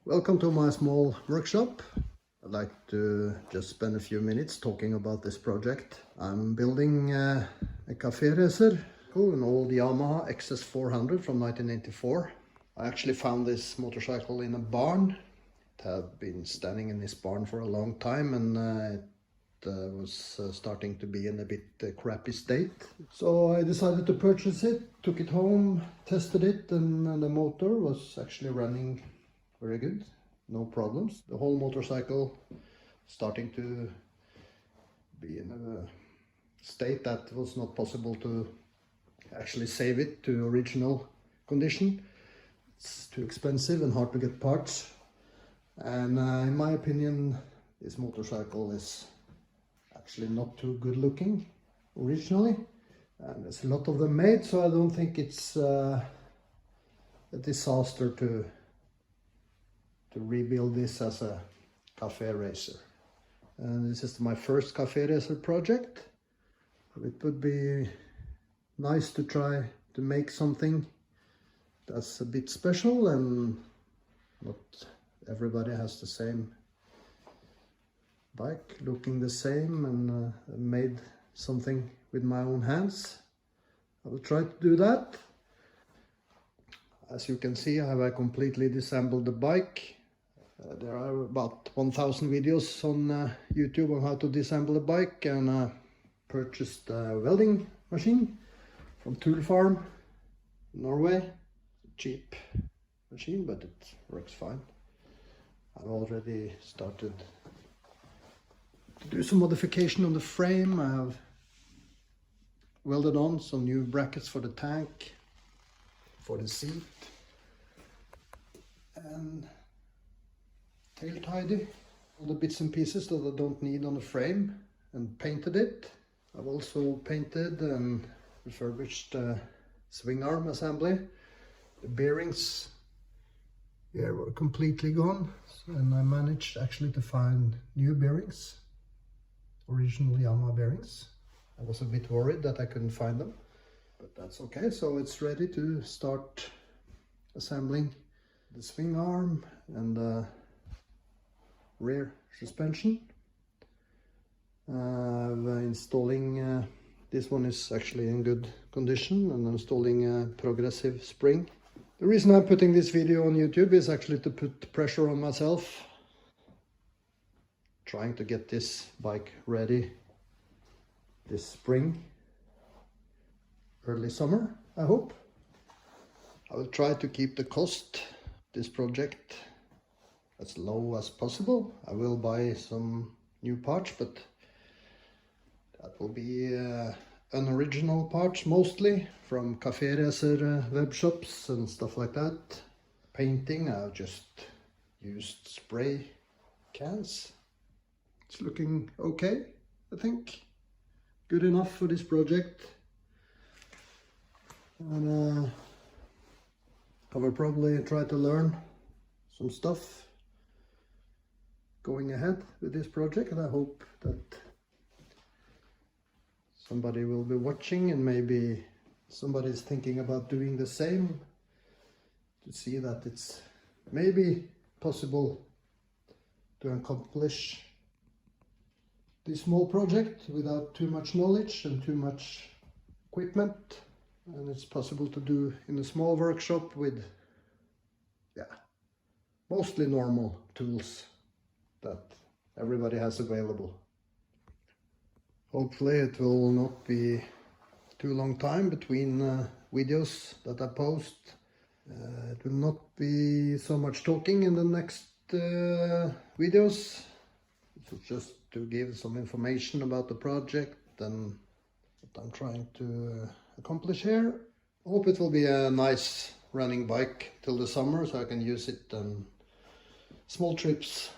Welcome to my small workshop. I'd like to just spend a few minutes talking about this project. I'm building a cafe racer, an old Yamaha XS400 from 1984. I actually found this motorcycle in a barn. It had been standing in this barn for a long time, and it was starting to be in a bit crappy state. So I decided to purchase it, took it home, tested it, and the motor was actually running very good, no problems. The whole motorcycle starting to be in a state that was not possible to actually save it to original condition. It's too expensive and hard to get parts. And in my opinion, this motorcycle is actually not too good looking originally. And there's a lot of them made, so I don't think it's a disaster to rebuild this as a cafe racer. And this is my first cafe racer project. It would be nice to try to make something that's a bit special, and not everybody has the same bike looking the same, and made something with my own hands. I will try to do that. As you can see, I have completely disassembled the bike. There are about 1,000 videos on YouTube on how to disassemble a bike, and I purchased a welding machine from Tool Farm in Norway. Cheap machine, but it works fine. I've already started to do some modification on the frame. I have welded on some new brackets for the tank, for the seat, and tail tidy all the bits and pieces that I don't need on the frame, and painted it. I've also painted and refurbished the swing arm assembly. The bearings here were completely gone, and I managed actually to find new bearings, original Yamaha bearings. I was a bit worried that I couldn't find them, but that's okay. So it's ready to start assembling the swing arm and the rear suspension. Installing this one is actually in good condition, and installing a progressive spring. The reason I'm putting this video on YouTube is actually to put pressure on myself, trying to get this bike ready this spring, early summer, I hope. I will try to keep the cost of this project as low as possible. I will buy some new parts, but that will be unoriginal parts, mostly from cafe racer web shops and stuff like that. Painting, I've just used spray cans. It's looking okay, I think. Good enough for this project. And I will probably try to learn some stuff going ahead with this project, and I hope that somebody will be watching, and maybe somebody is thinking about doing the same, to see that it's maybe possible to accomplish this small project without too much knowledge and too much equipment. And it's possible to do in a small workshop with mostly normal tools that everybody has available. Hopefully it will not be too long time between videos that I post. It will not be so much talking in the next videos. It's just to give some information about the project and what I'm trying to accomplish here. I hope it will be a nice running bike till the summer, so I can use it on small trips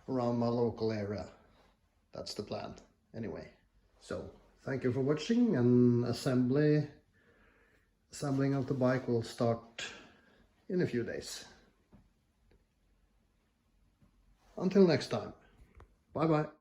around my local area. That's the plan anyway. So thank you for watching, and assembling of the bike will start in a few days. Until next time, bye bye.